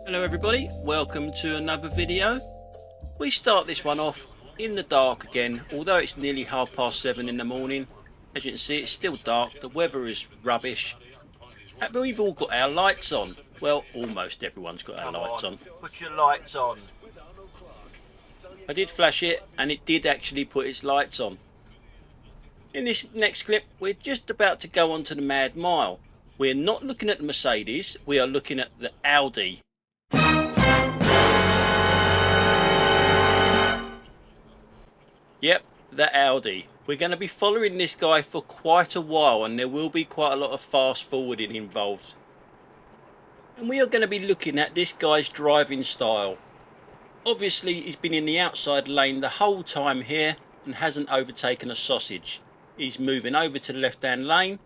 Hello everybody, welcome to another video. We start this one off in the dark again, although it's nearly 7:30 in the morning. As you can see, it's still dark, the weather is rubbish, but we've all got our lights on. Well, almost everyone's got our lights on. Put your lights on. I did flash it and it did actually put its lights on. In this next clip, we're just about to go on to the Mad Mile. We're not looking at the Mercedes, we are looking at the Audi. Yep, the Audi. We're going to be following this guy for quite a while and there will be quite a lot of fast forwarding involved. And we are going to be looking at this guy's driving style. Obviously he's been in the outside lane the whole time here and hasn't overtaken a sausage. He's moving over to the left hand lane,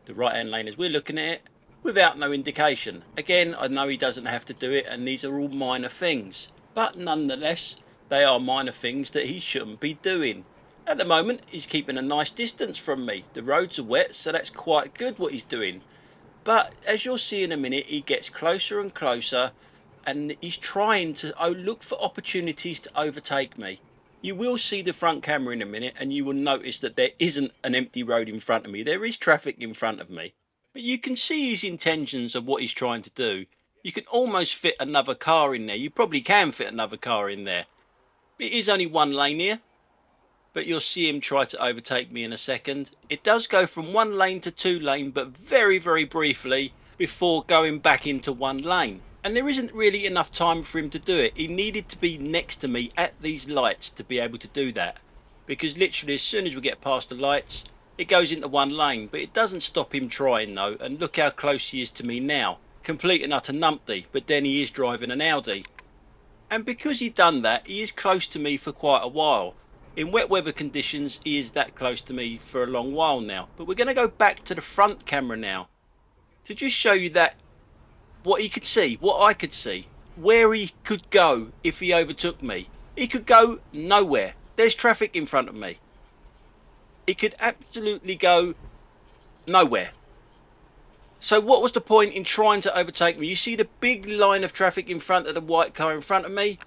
the right hand lane as we're looking at it, without no indication. Again, I know he doesn't have to do it and these are all minor things, but nonetheless they are minor things that he shouldn't be doing. At the moment he's keeping a nice distance from me. The roads are wet, so that's quite good what he's doing. But as you'll see in a minute, he gets closer and closer and he's trying to look for opportunities to overtake me. You will see the front camera in a minute and you will notice that there isn't an empty road in front of me. There is traffic in front of me. But you can see his intentions of what he's trying to do. You can almost fit another car in there. You probably can fit another car in there. It is only one lane here, but you'll see him try to overtake me in a second. It does go from one lane to two lane, but very, very briefly before going back into one lane. And there isn't really enough time for him to do it. He needed to be next to me at these lights to be able to do that. Because literally as soon as we get past the lights, it goes into one lane. But it doesn't stop him trying though. And look how close he is to me now. Complete and utter numpty, but then he is driving an Audi. And because he's done that, he is close to me for quite a while. In wet weather conditions, he is that close to me for a long while now. But we're going to go back to the front camera now to just show you that what he could see, what I could see, where he could go if he overtook me. He could go nowhere. There's traffic in front of me. He could absolutely go nowhere. So what was the point in trying to overtake me? You see the big line of traffic in front of the white car in front of me?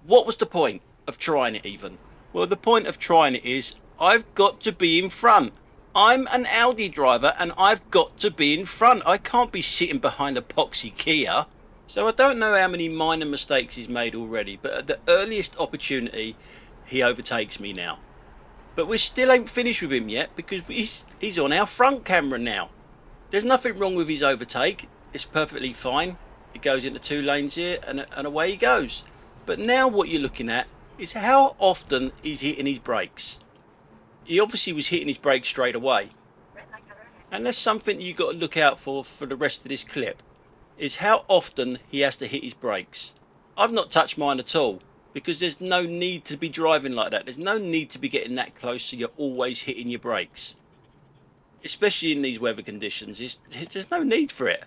What was the point of trying it even? Well, the point of trying it is I've got to be in front. I'm an Audi driver and I've got to be in front. I can't be sitting behind a poxy Kia. So I don't know how many minor mistakes he's made already, but at the earliest opportunity he overtakes me now. But we still ain't finished with him yet because he's on our front camera now. There's nothing wrong with his overtake. It's perfectly fine. It goes into two lanes here and away he goes. But now what you're looking at is how often he's hitting his brakes. He obviously was hitting his brakes straight away. And that's something you've got to look out for the rest of this clip. Is how often he has to hit his brakes. I've not touched mine at all. Because there's no need to be driving like that. There's no need to be getting that close so you're always hitting your brakes. Especially in these weather conditions, there's no need for it.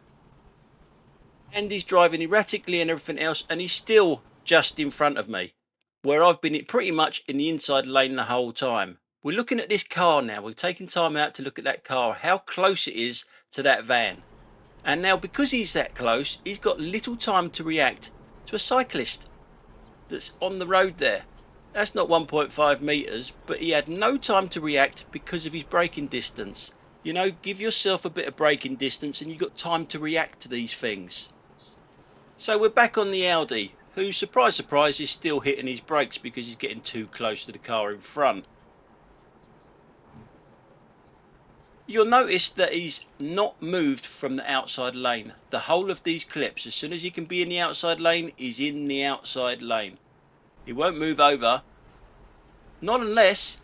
And he's driving erratically and everything else, and he's still just in front of me, where I've been pretty much in the inside lane the whole time. We're looking at this car now. We're taking time out to look at that car, how close it is to that van. And now because he's that close, he's got little time to react to a cyclist that's on the road there. That's not 1.5 metres, but he had no time to react because of his braking distance. You know, give yourself a bit of braking distance and you've got time to react to these things. So we're back on the Audi, who, surprise, surprise, is still hitting his brakes because he's getting too close to the car in front. You'll notice that he's not moved from the outside lane. The whole of these clips, as soon as he can be in the outside lane, he's in the outside lane. He won't move over, not unless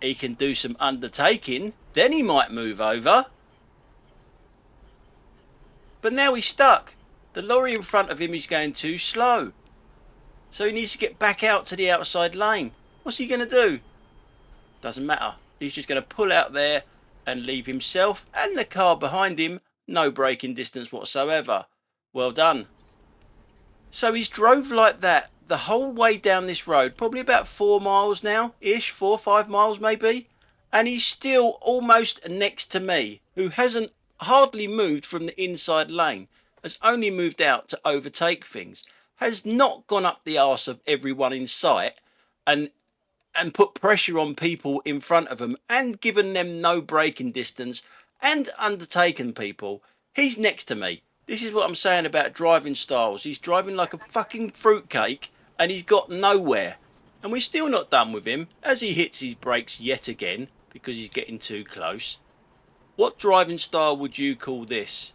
he can do some undertaking, then he might move over. But now he's stuck. The lorry in front of him is going too slow. So he needs to get back out to the outside lane. What's he going to do? Doesn't matter. He's just going to pull out there and leave himself and the car behind him no braking distance whatsoever. Well done. So he's drove like that the whole way down this road, probably about 4 miles now ish, 4 or 5 miles maybe, and he's still almost next to me, who hasn't hardly moved from the inside lane. has only moved out to overtake things, has not gone up the arse of everyone in sight and put pressure on people in front of him and given them no braking distance and undertaken people. He's next to me. This is what I'm saying about driving styles. He's driving like a fucking fruitcake and he's got nowhere. And we're still not done with him as he hits his brakes yet again because he's getting too close. What driving style would you call this?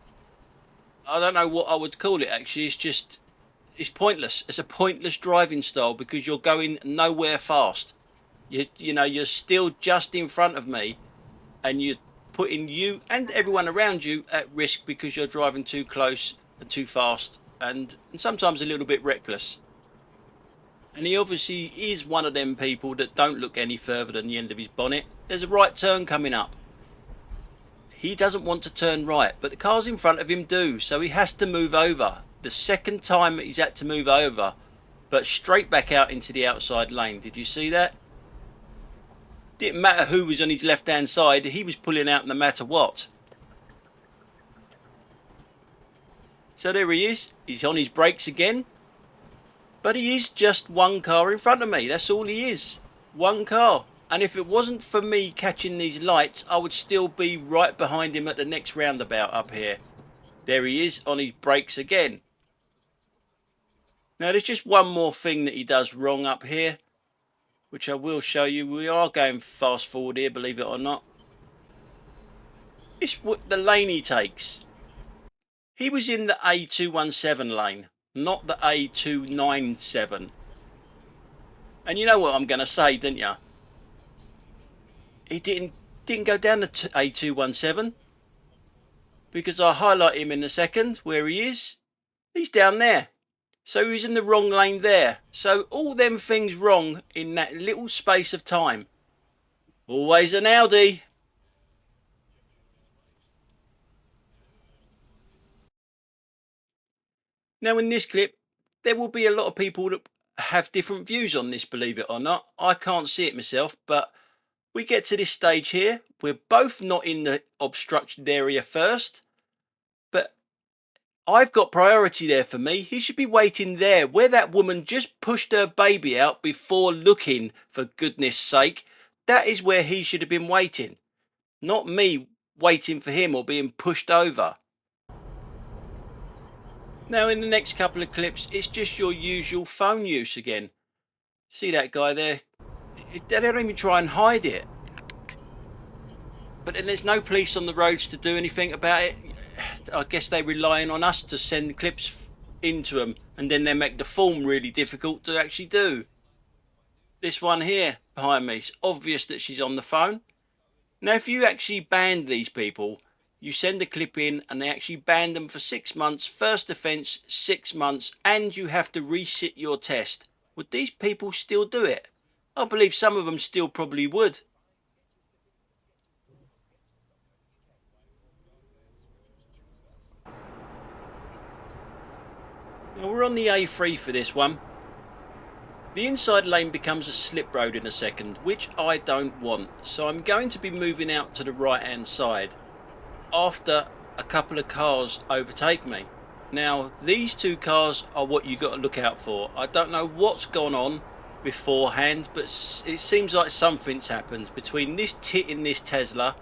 I don't know what I would call it actually. It's pointless. It's a pointless driving style because you're going nowhere fast. You know, you're still just in front of me and you're putting you and everyone around you at risk because you're driving too close and too fast and sometimes a little bit reckless. And he obviously is one of them people that don't look any further than the end of his bonnet. There's a right turn coming up. He doesn't want to turn right, but the cars in front of him do, so he has to move over. The second time he's had to move over, but straight back out into the outside lane. Did you see that? Didn't matter who was on his left hand side, he was pulling out no matter what. So there he is, he's on his brakes again. But he is just one car in front of me, that's all he is. One car. And if it wasn't for me catching these lights, I would still be right behind him at the next roundabout up here. There he is on his brakes again. Now there's just one more thing that he does wrong up here, which I will show you. We are going fast forward here, believe it or not. It's what the lane he takes. He was in the A217 lane, not the A297. And you know what I'm going to say, didn't you? He didn't go down the A217 because I highlight him in a second where he is. He's down there. So he's in the wrong lane there. So all them things wrong in that little space of time. Always an Audi. Now in this clip, there will be a lot of people that have different views on this, believe it or not. I can't see it myself, but we get to this stage here. We're both not in the obstructed area first, but I've got priority there for me. He should be waiting there where that woman just pushed her baby out before looking, for goodness sake. That is where he should have been waiting, not me waiting for him or being pushed over. Now in the next couple of clips, it's just your usual phone use again. See that guy there? They don't even try and hide it. But then there's no police on the roads to do anything about it. I guess they're relying on us to send clips into them, and then they make the form really difficult to actually do. This one here behind me, it's obvious that she's on the phone. Now if you actually banned these people, you send a clip in and they actually ban them for 6 months, first offence 6 months, and you have to resit your test. Would these people still do it? I believe some of them still probably would. Now we're on the A3 for this one. The inside lane becomes a slip road in a second, which I don't want. So I'm going to be moving out to the right hand side after a couple of cars overtake me. Now these two cars are what you got to look out for. I don't know what's gone on beforehand, but it seems like something's happened between this tit in this Tesla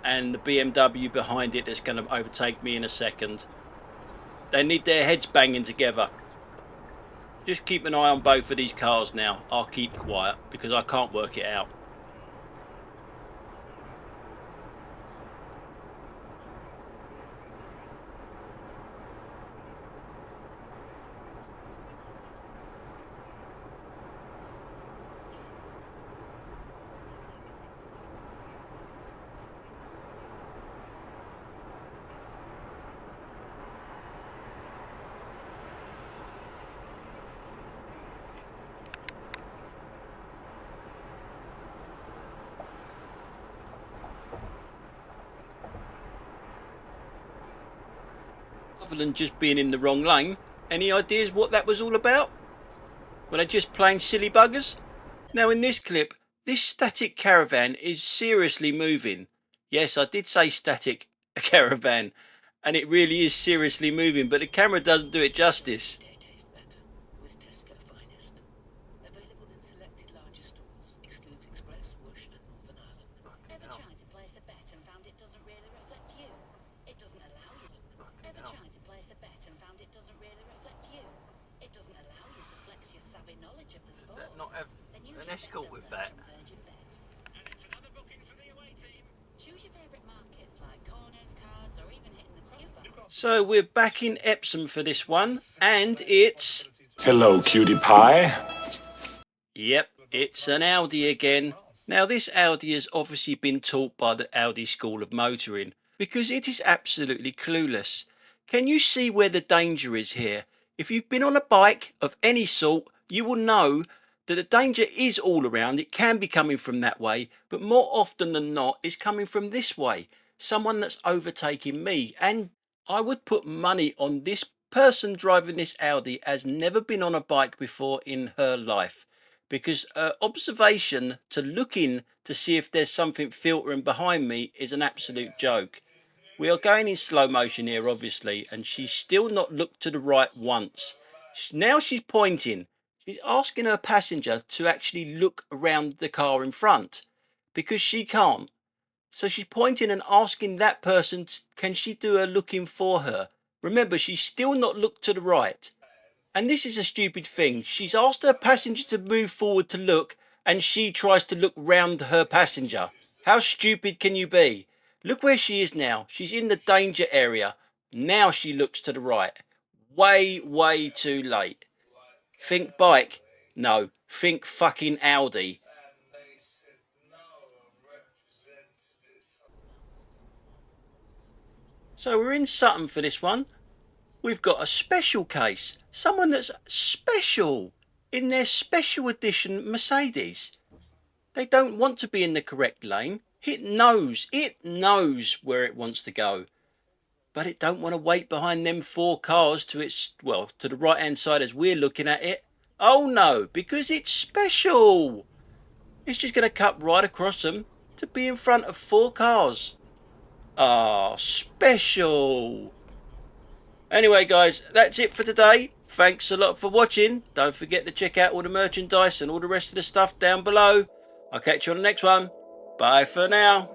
and the BMW behind it that's going to overtake me in a second. They need their heads banging together. Just keep an eye on both of these cars now. I'll keep quiet because I can't work it out. Other than just being in the wrong lane, any ideas what that was all about? Were they just plain silly buggers? Now in this clip, this static caravan is seriously moving. Yes, I did say static caravan. And it really is seriously moving, but the camera doesn't do it justice. They taste better with Tesco Finest. Available in selected larger stores. Excludes Express, Whoosh and Northern Ireland. Ever tried to place a bet and found it doesn't really reflect you? It doesn't allow you. Ever tried to place a bet and found it doesn't really reflect you? It doesn't allow you to flex your savvy knowledge of the sport. Not have Then you an need escort better with than that. from Virgin Bet. And it's another booking for the away team. Choose your favourite markets like corners, cards, or even hitting the crossbar. So we're back in Epsom for this one, and it's... Hello, cutie pie. Yep, it's an Audi again. Now this Audi has obviously been taught by the Audi School of Motoring, because it is absolutely clueless. Can you see where the danger is here? If you've been on a bike of any sort, you will know that the danger is all around. It can be coming from that way, but more often than not, it's coming from this way. Someone that's overtaking me, and I would put money on this person driving this Audi has never been on a bike before in her life, because observation to look in to see if there's something filtering behind me is an absolute joke. We are going in slow motion here, obviously, and she's still not looked to the right once. Now she's pointing. She's asking her passenger to actually look around the car in front, because she can't. So she's pointing and asking that person, can she do a looking for her? Remember, she's still not looked to the right. And this is a stupid thing. She's asked her passenger to move forward to look, and she tries to look round her passenger. How stupid can you be? Look where she is now. She's in the danger area. Now she looks to the right. Way, way too late. Think bike? No, think fucking Audi. So we're in Sutton for this one. We've got a special case. Someone that's special in their special edition Mercedes. They don't want to be in the correct lane. It knows where it wants to go. But it don't want to wait behind them 4 cars to its, well, to the right hand side as we're looking at it. Oh no, because it's special. It's just going to cut right across them to be in front of 4 cars. Ah, special. Anyway guys, that's it for today. Thanks a lot for watching. Don't forget to check out all the merchandise and all the rest of the stuff down below. I'll catch you on the next one. Bye for now.